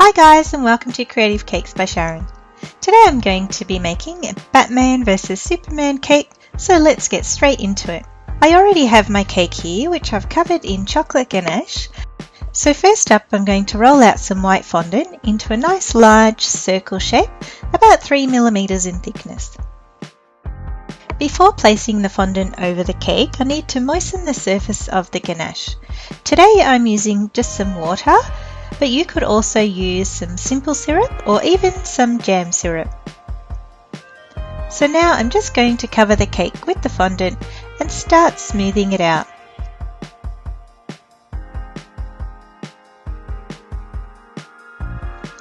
Hi guys, and welcome to Creative Cakes by Sharon. Today I'm going to be making a Batman vs Superman cake, so let's get straight into it. I already have my cake here, which I've covered in chocolate ganache. So first up I'm going to roll out some white fondant into a nice large circle shape, about 3mm in thickness. Before placing the fondant over the cake, I need to moisten the surface of the ganache. Today I'm using just some water, but you could also use some simple syrup or even some jam syrup. So now I'm just going to cover the cake with the fondant and start smoothing it out.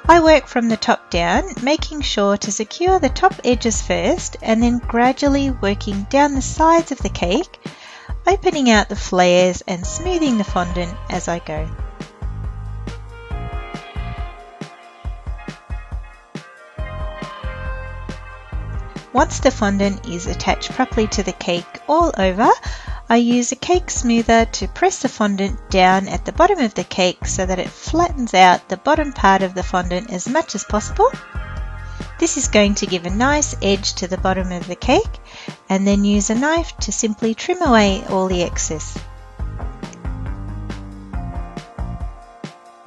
I work from the top down, making sure to secure the top edges first and then gradually working down the sides of the cake, opening out the flares and smoothing the fondant as I go. Once the fondant is attached properly to the cake all over, I use a cake smoother to press the fondant down at the bottom of the cake so that it flattens out the bottom part of the fondant as much as possible. This is going to give a nice edge to the bottom of the cake, and then use a knife to simply trim away all the excess.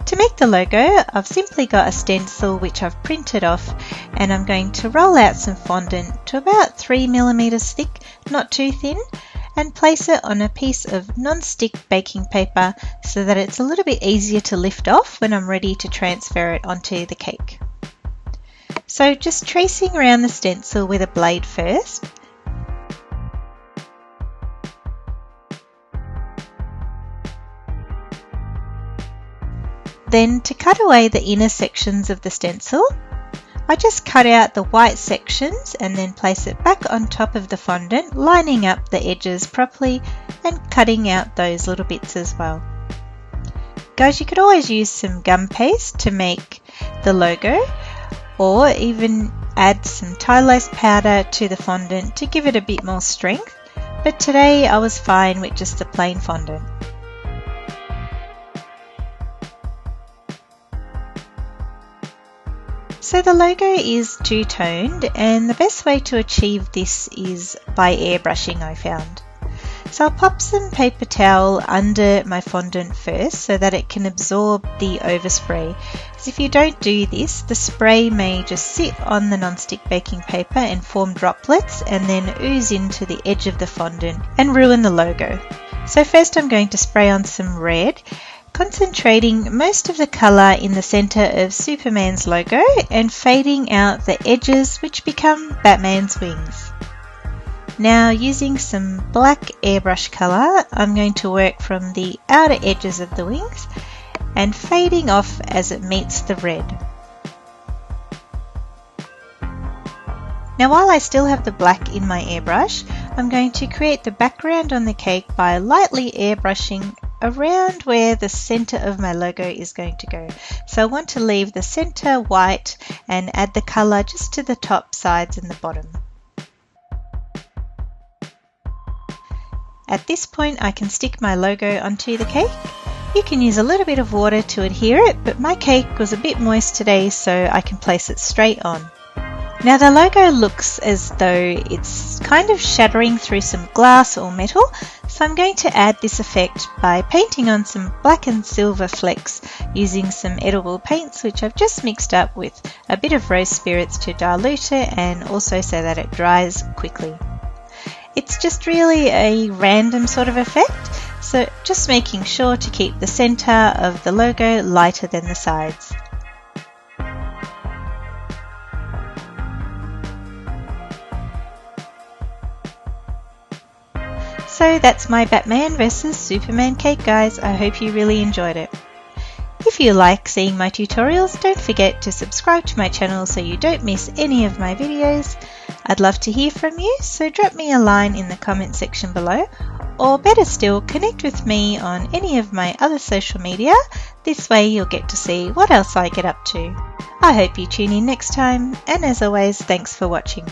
To make the logo, I've simply got a stencil which I've printed off, and I'm going to roll out some fondant to about 3mm thick, not too thin, and place it on a piece of non-stick baking paper so that it's a little bit easier to lift off when I'm ready to transfer it onto the cake. So just tracing around the stencil with a blade first. Then to cut away the inner sections of the stencil, I just cut out the white sections and then place it back on top of the fondant, lining up the edges properly and cutting out those little bits as well. Guys, you could always use some gum paste to make the logo, or even add some tylose powder to the fondant to give it a bit more strength, but today I was fine with just the plain fondant. So the logo is two-toned, and the best way to achieve this is by airbrushing, I found. So I'll pop some paper towel under my fondant first so that it can absorb the overspray. Because if you don't do this, the spray may just sit on the non-stick baking paper and form droplets and then ooze into the edge of the fondant and ruin the logo. So first I'm going to spray on some red, concentrating most of the colour in the centre of Superman's logo and fading out the edges which become Batman's wings. Now using some black airbrush colour, I'm going to work from the outer edges of the wings and fading off as it meets the red. Now while I still have the black in my airbrush, I'm going to create the background on the cake by lightly airbrushing around where the center of my logo is going to go. So I want to leave the center white and add the color just to the top, sides and the bottom. At this point I can stick my logo onto the cake. You can use a little bit of water to adhere it, but my cake was a bit moist today so I can place it straight on. Now the logo looks as though it's kind of shattering through some glass or metal, so I'm going to add this effect by painting on some black and silver flecks using some edible paints which I've just mixed up with a bit of rose spirits to dilute it and also so that it dries quickly. It's just really a random sort of effect, so just making sure to keep the center of the logo lighter than the sides. So that's my Batman vs Superman cake, guys. I hope you really enjoyed it. If you like seeing my tutorials, don't forget to subscribe to my channel so you don't miss any of my videos. I'd love to hear from you, so drop me a line in the comment section below, or better still, connect with me on any of my other social media. This way you'll get to see what else I get up to. I hope you tune in next time, and as always, thanks for watching.